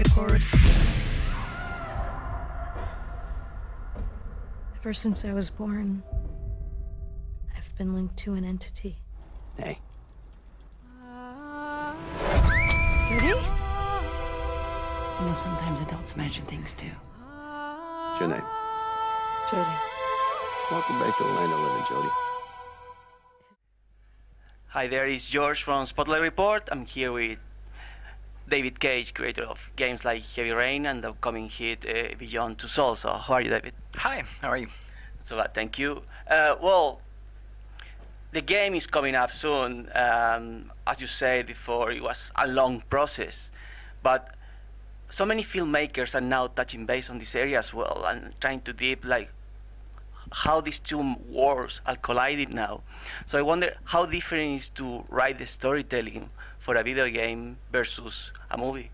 report. Ever since I was born, I've been linked to an entity. Hey. Judy? You know, sometimes adults imagine things too. What's your name? Jody. Welcome back to the land of living, Jody. Hi there, it's George from Spotlight Report. I'm here with David Cage, creator of games like Heavy Rain and the upcoming hit Beyond Two Souls. So how are you, David? Hi, how are you? So bad, thank you. Well, the game is coming up soon. As you said before, it was a long process, but so many filmmakers are now touching base on this area as well and trying to deep like how these two worlds are colliding now. So I wonder how different it is to write the storytelling for a video game versus a movie.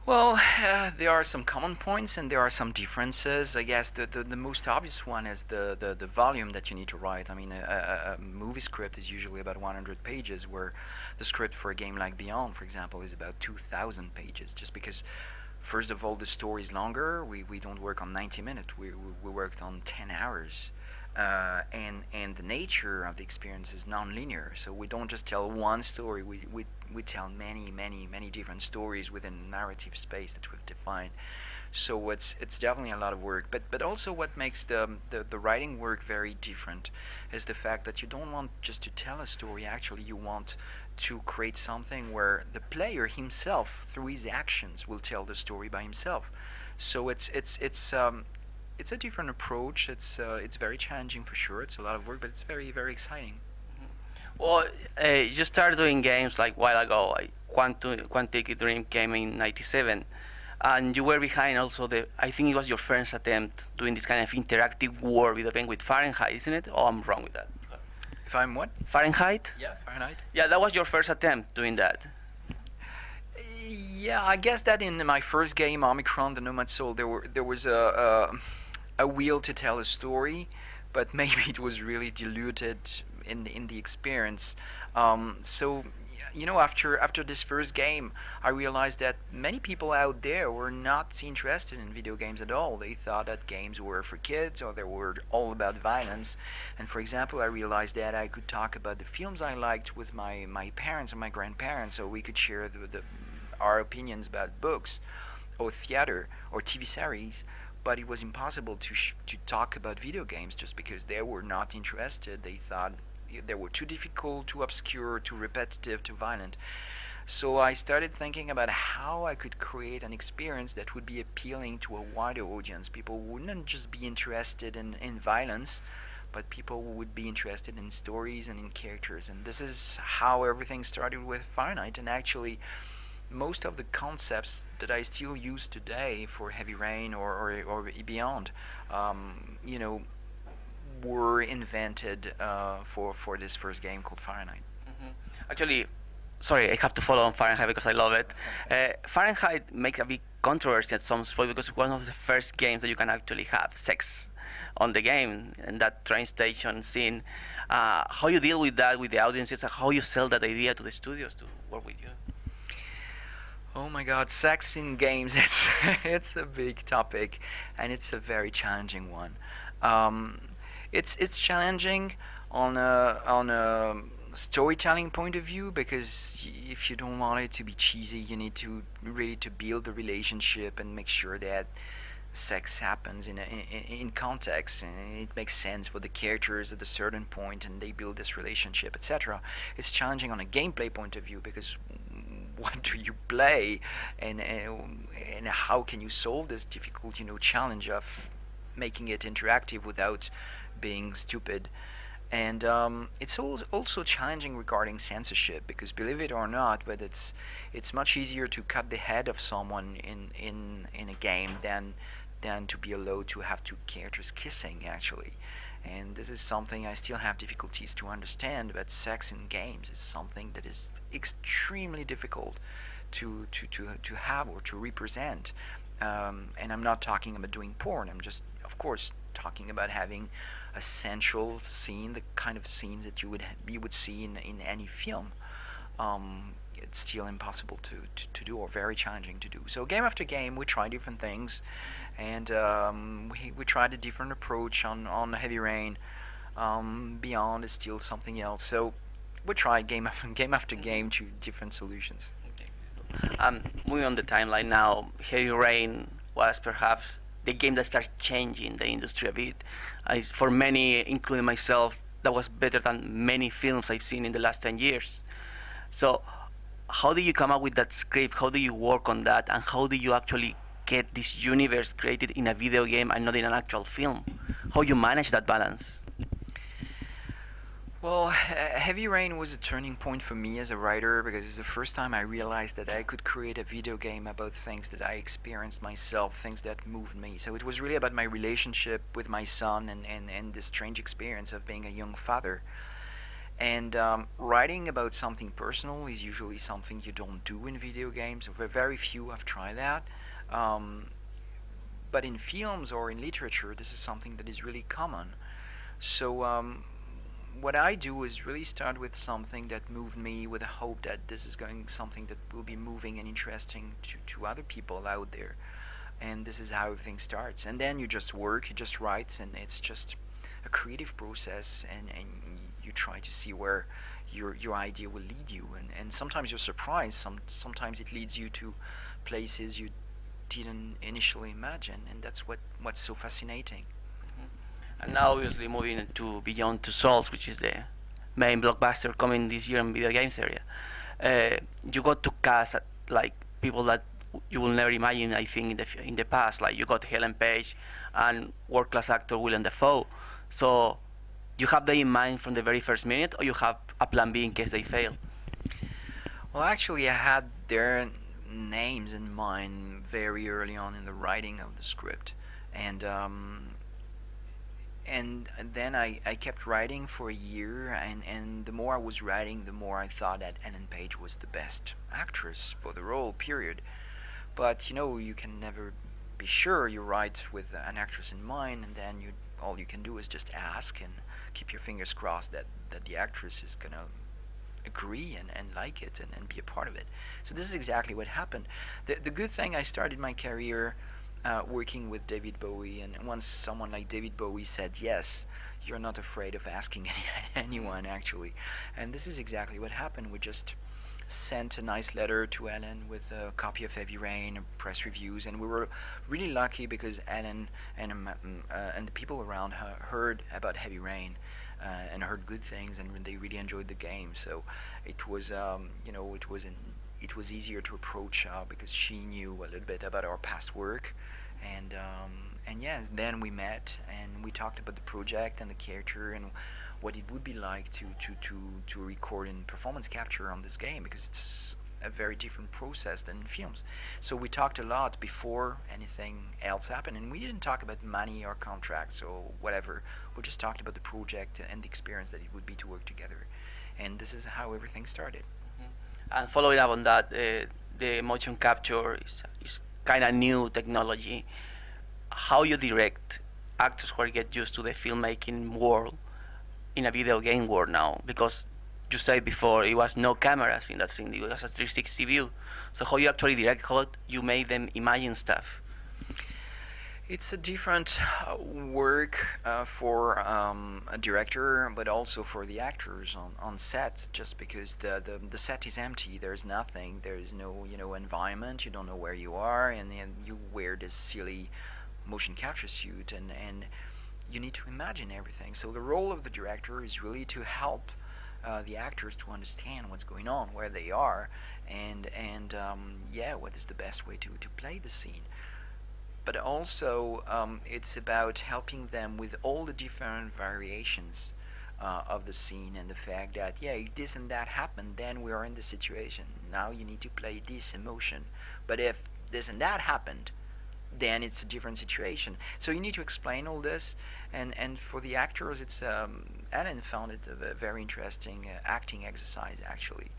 Well, there are some common points and there are some differences. I guess the most obvious one is the volume that you need to write. I mean, a movie script is usually about 100 pages, where the script for a game like Beyond, for example, is about 2,000 pages, just because first of all, the story is longer. We don't work on 90 minutes. We worked on 10 hours. And the nature of the experience is non-linear. So we don't just tell one story. We tell many different stories within a narrative space that we've defined. So it's definitely a lot of work. But also what makes the writing work very different is the fact that you don't want just to tell a story. Actually, you want to create something where the player himself, through his actions, will tell the story by himself. So it's a different approach. It's very challenging for sure. It's a lot of work, but it's very exciting. Well, you started doing games like a while ago. Like Quantic Dream came in '97, and you were behind also I think it was your first attempt doing this kind of interactive world with Fahrenheit, isn't it? Oh, I'm wrong with that. If I'm what? Fahrenheit? Yeah, Fahrenheit. Yeah, that was your first attempt doing that. Yeah, I guess that in my first game, Omicron: The Nomad Soul, there was a will to tell a story, but maybe it was really diluted in the experience. So, you know, after this first game, I realized that many people out there were not interested in video games at all. They thought that games were for kids, or they were all about violence. And for example, I realized that I could talk about the films I liked with my parents or my grandparents, so we could share our opinions about books or theater or TV series. But it was impossible to talk about video games just because they were not interested. They thought they were too difficult, too obscure, too repetitive, too violent. So I started thinking about how I could create an experience that would be appealing to a wider audience. People wouldn't just be interested in violence, but people would be interested in stories and in characters. And this is how everything started with Fahrenheit. And actually, most of the concepts that I still use today for Heavy Rain or Beyond, you know, were invented for this first game called Fahrenheit. Actually, sorry, I have to follow on Fahrenheit because I love it. Fahrenheit makes a big controversy at some point because it's one of the first games that you can actually have sex on the game, and that train station scene. How you deal with that with the audiences, and how you sell that idea to the studios to work with you? Oh my God, sex in games, it's a big topic, and it's a very challenging one. It's challenging on a storytelling point of view, because if you don't want it to be cheesy, you need to really to build the relationship and make sure that sex happens in context and it makes sense for the characters at a certain point and they build this relationship, etc. It's challenging on a gameplay point of view, because what do you play and how can you solve this difficult challenge of making it interactive without being stupid. And it's also challenging regarding censorship, because believe it or not, but it's much easier to cut the head of someone in a game than to be allowed to have two characters kissing, actually. And this is something I still have difficulties to understand, but sex in games is something that is extremely difficult to have or to represent. And I'm not talking about doing porn, I'm just, of course, talking about having a central scene, the kind of scenes that you would see in any film. it's still impossible to do, or very challenging to do. So game after game, we try different things, and we tried a different approach on Heavy Rain. Beyond is still something else. So we tried game after game to different solutions. Moving on the timeline now, Heavy Rain was perhaps the game that started changing the industry a bit. For many, including myself, that was better than many films I've seen in the last 10 years. So how do you come up with that script? How do you work on that? And how do you actually get this universe created in a video game and not in an actual film? How you manage that balance? Well, Heavy Rain was a turning point for me as a writer, because it's the first time I realized that I could create a video game about things that I experienced myself, things that moved me. So it was really about my relationship with my son and this strange experience of being a young father. And writing about something personal is usually something you don't do in video games. Very few have tried that. But in films or in literature, this is something that is really common. So what I do is really start with something that moved me, with a hope that this is something that will be moving and interesting to other people out there. And this is how everything starts. And then you just work, you just write, and it's just a creative process, and you try to see where your idea will lead you. And sometimes you're surprised, sometimes it leads you to places you didn't initially imagine, and that's what's so fascinating. And now obviously moving into Beyond Two Souls, which is the main blockbuster coming this year in video games area. You got to cast like people that you will never imagine, I think, in the past. Like you got Helen Page and world-class actor Willem Dafoe. So you have that in mind from the very first minute, or you have a plan B in case they fail? Well, actually I had their names in mind very early on in the writing of the script. And then I kept writing for a year, and the more I was writing, the more I thought that Ellen Page was the best actress for the role, period. But you can never be sure. You write with an actress in mind, and then all you can do is just ask and keep your fingers crossed that the actress is gonna agree and like it and be a part of it. So this is exactly what happened. The good thing, I started my career working with David Bowie, and once someone like David Bowie said yes, you're not afraid of asking anyone, actually. And this is exactly what happened. We just sent a nice letter to Ellen with a copy of Heavy Rain, press reviews, and we were really lucky because Ellen and the people around her heard about Heavy Rain and heard good things, and they really enjoyed the game. So it was it was easier to approach because she knew a little bit about our past work, and yeah, then we met and we talked about the project and the character and what it would be like to record and performance capture on this game, because it's a very different process than in films. So we talked a lot before anything else happened, and we didn't talk about money or contracts or whatever. We just talked about the project and the experience that it would be to work together, and this is how everything started. And following up on that, the motion capture is kind of new technology. How you direct actors who get used to the filmmaking world in a video game world now? Because you said before it was no cameras in that thing, it was a 360 view. So how you actually direct, how you make them imagine stuff? It's a different work for a director, but also for the actors on set, just because the set is empty. There's nothing. There's no environment. You don't know where you are, and you wear this silly motion capture suit, and you need to imagine everything. So the role of the director is really to help the actors to understand what's going on, where they are, and yeah, what is the best way to play the scene. But also it's about helping them with all the different variations of the scene, and the fact that, yeah, if this and that happened, then we are in this situation. Now you need to play this emotion. But if this and that happened, then it's a different situation. So you need to explain all this, and for the actors, it's Ellen found it a very interesting acting exercise, actually.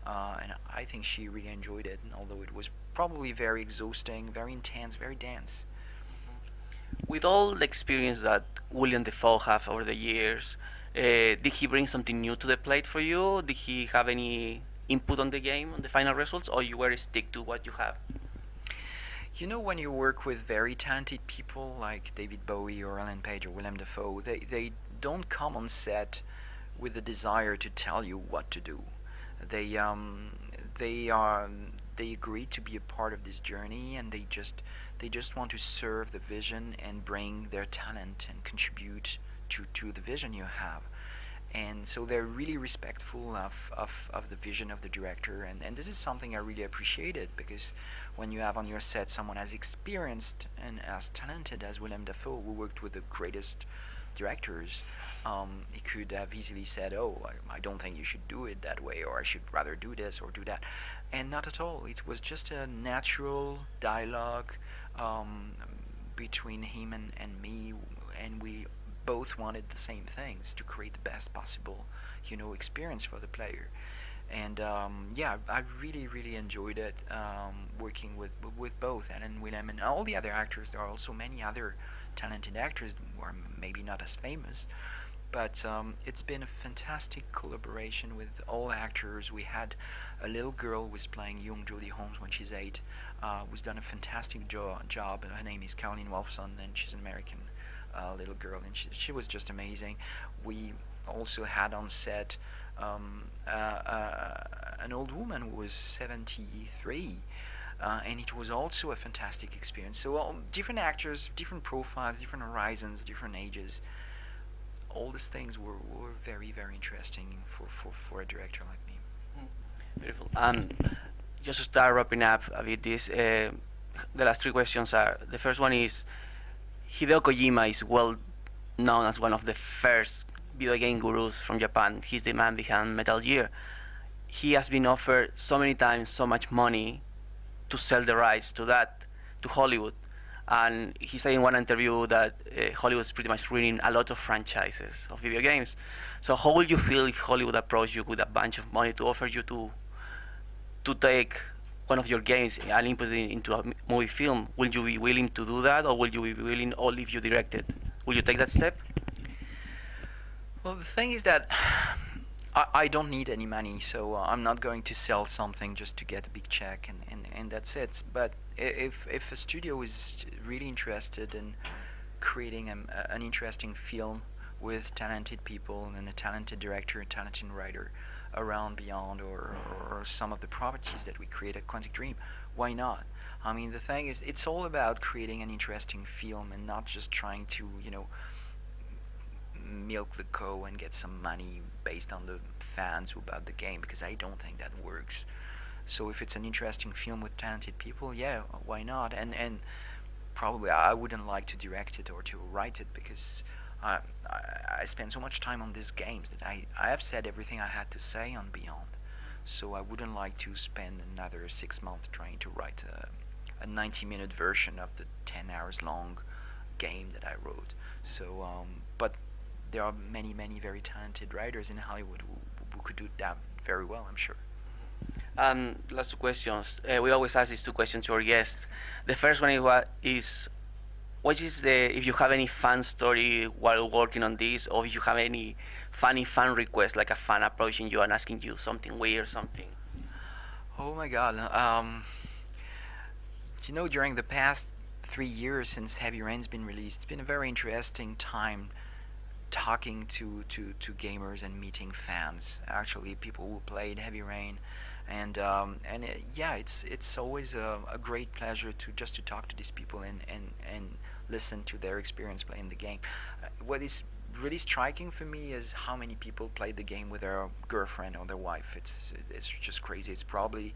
And I think she really enjoyed it, although it was probably very exhausting, very intense, very dense. With all the experience that Willem Dafoe have over the years, did he bring something new to the plate for you? Did he have any input on the game, on the final results, or you were stick to what you have? You know, when you work with very talented people like David Bowie or Ellen Page or Willem Dafoe, they don't come on set with the desire to tell you what to do. They they agree to be a part of this journey, and they just want to serve the vision and bring their talent and contribute to the vision you have. And so they're really respectful of the vision of the director, and this is something I really appreciated, because when you have on your set someone as experienced and as talented as Willem Dafoe, who worked with the greatest directors, he could have easily said, oh, I don't think you should do it that way, or I should rather do this or do that. And not at all. It was just a natural dialogue between him and me, and we both wanted the same things, to create the best possible, experience for the player. And yeah, I really enjoyed it, working with both and Willem and all the other actors. There are also many other talented actors who are maybe not as famous, but it's been a fantastic collaboration with all actors. We had a little girl who was playing young Jodie Holmes when she's 8, who's done a fantastic job. Her name is Caroline Wolfson, and she's an American little girl, and she was just amazing. We also had on set an old woman who was 73, and it was also a fantastic experience. So different actors, different profiles, different horizons, different ages. All these things were very interesting for a director like me. Beautiful. Just to start wrapping up a bit this, the last 3 questions are, the first one is, Hideo Kojima is well known as one of the first video game gurus from Japan. He's the man behind Metal Gear. He has been offered so many times so much money to sell the rights to that to Hollywood, and he said in one interview that Hollywood is pretty much ruining a lot of franchises of video games. So how would you feel if Hollywood approached you with a bunch of money to offer you to take one of your games and input it into a movie film? Will you be willing to do that, or will you be willing only if you direct it? Will you take that step? Well, the thing is that I don't need any money, so I'm not going to sell something just to get a big check, and that's it. But if a studio is really interested in creating an interesting film with talented people and a talented director, a talented writer around Beyond, or some of the properties that we create at Quantic Dream, why not? I mean, the thing is, it's all about creating an interesting film and not just trying to, milk the cow and get some money based on the fans about the game, because I don't think that works. So if it's an interesting film with talented people, yeah, why not? And probably I wouldn't like to direct it or to write it, because I spend so much time on these games that I have said everything I had to say on Beyond. So I wouldn't like to spend another 6 months trying to write a 90-minute version of the 10 hours long game that I wrote. So, but there are many very talented writers in Hollywood who could do that very well, I'm sure. Last 2 questions. We always ask these 2 questions to our guests. The first one is what is if you have any fun story while working on this, or if you have any funny fan request, like a fan approaching you and asking you something weird, something. Oh my God. During the past 3 years since Heavy Rain's been released, it's been a very interesting time talking to gamers and meeting fans. Actually, people who played Heavy Rain, and yeah, it's always a great pleasure to talk to these people and listen to their experience playing the game. What is really striking for me is how many people played the game with their girlfriend or their wife. It's just crazy. It's probably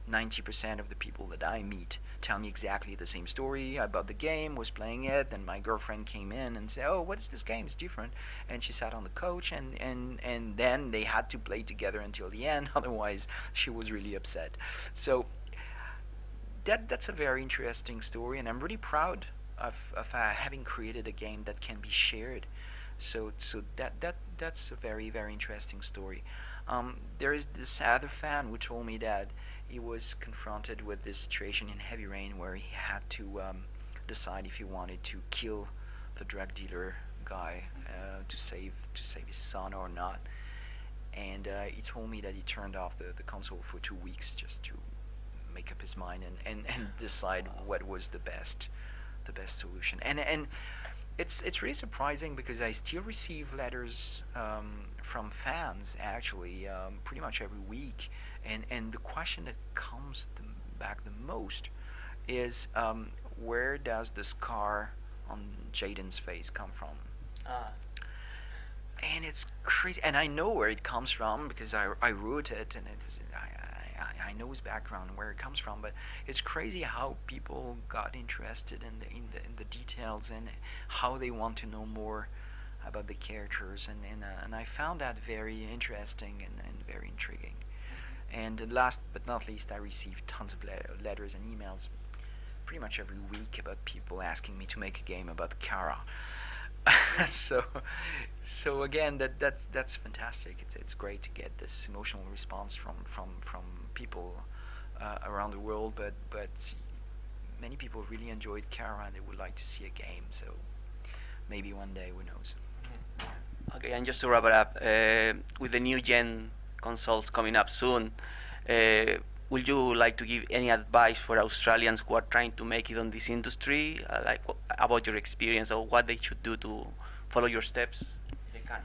90% of the people that I meet tell me exactly the same story about the game, was playing it, and my girlfriend came in and said, oh, what is this game? It's different. And she sat on the couch, and then they had to play together until the end, otherwise she was really upset. So that's a very interesting story, and I'm really proud of having created a game that can be shared. So that's a very interesting story. There is this other fan who told me that he was confronted with this situation in Heavy Rain where he had to decide if he wanted to kill the drug dealer guy to save his son or not. and he told me that he turned off the console for 2 weeks just to make up his mind and decide what was the best solution. And it's really surprising because I still receive letters from fans actually pretty much every week, and the question that comes back the most is where does the scar on Jaden's face come from? And it's crazy, and I know where it comes from because I wrote it, and I know his background, where it comes from. But it's crazy how people got interested in the details and how they want to know more about the characters, and I found that very interesting and very intriguing. And last but not least, I received tons of letters and emails pretty much every week about people asking me to make a game about Kara. so again, that's fantastic. It's great to get this emotional response from people around the world, but many people really enjoyed Kara and they would like to see a game, so maybe one day, who knows. Okay, and just to wrap it up, with the new gen consoles coming up soon, would you like to give any advice for Australians who are trying to make it on this industry, about your experience or what they should do to follow your steps? If they can.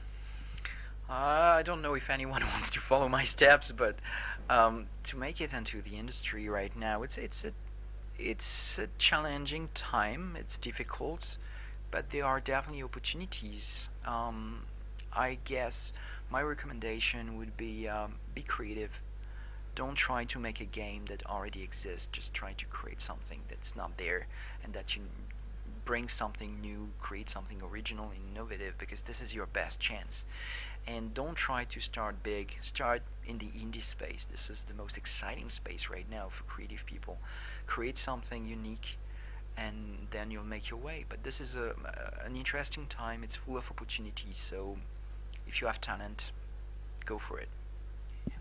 I don't know if anyone wants to follow my steps, but to make it into the industry right now, it's a challenging time. It's difficult, but there are definitely opportunities. I guess my recommendation would be creative. Don't try to make a game that already exists. Just try to create something that's not there, and that you bring something new, create something original, innovative, because this is your best chance. And don't try to start big. Start in the indie space. This is the most exciting space right now for creative people. Create something unique, and then you'll make your way. But this is an interesting time. It's full of opportunities. So if you have talent, go for it.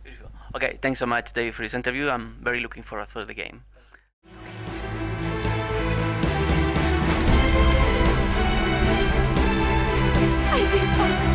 Beautiful. Okay, thanks so much, Dave, for this interview. I'm very looking forward for the game. I think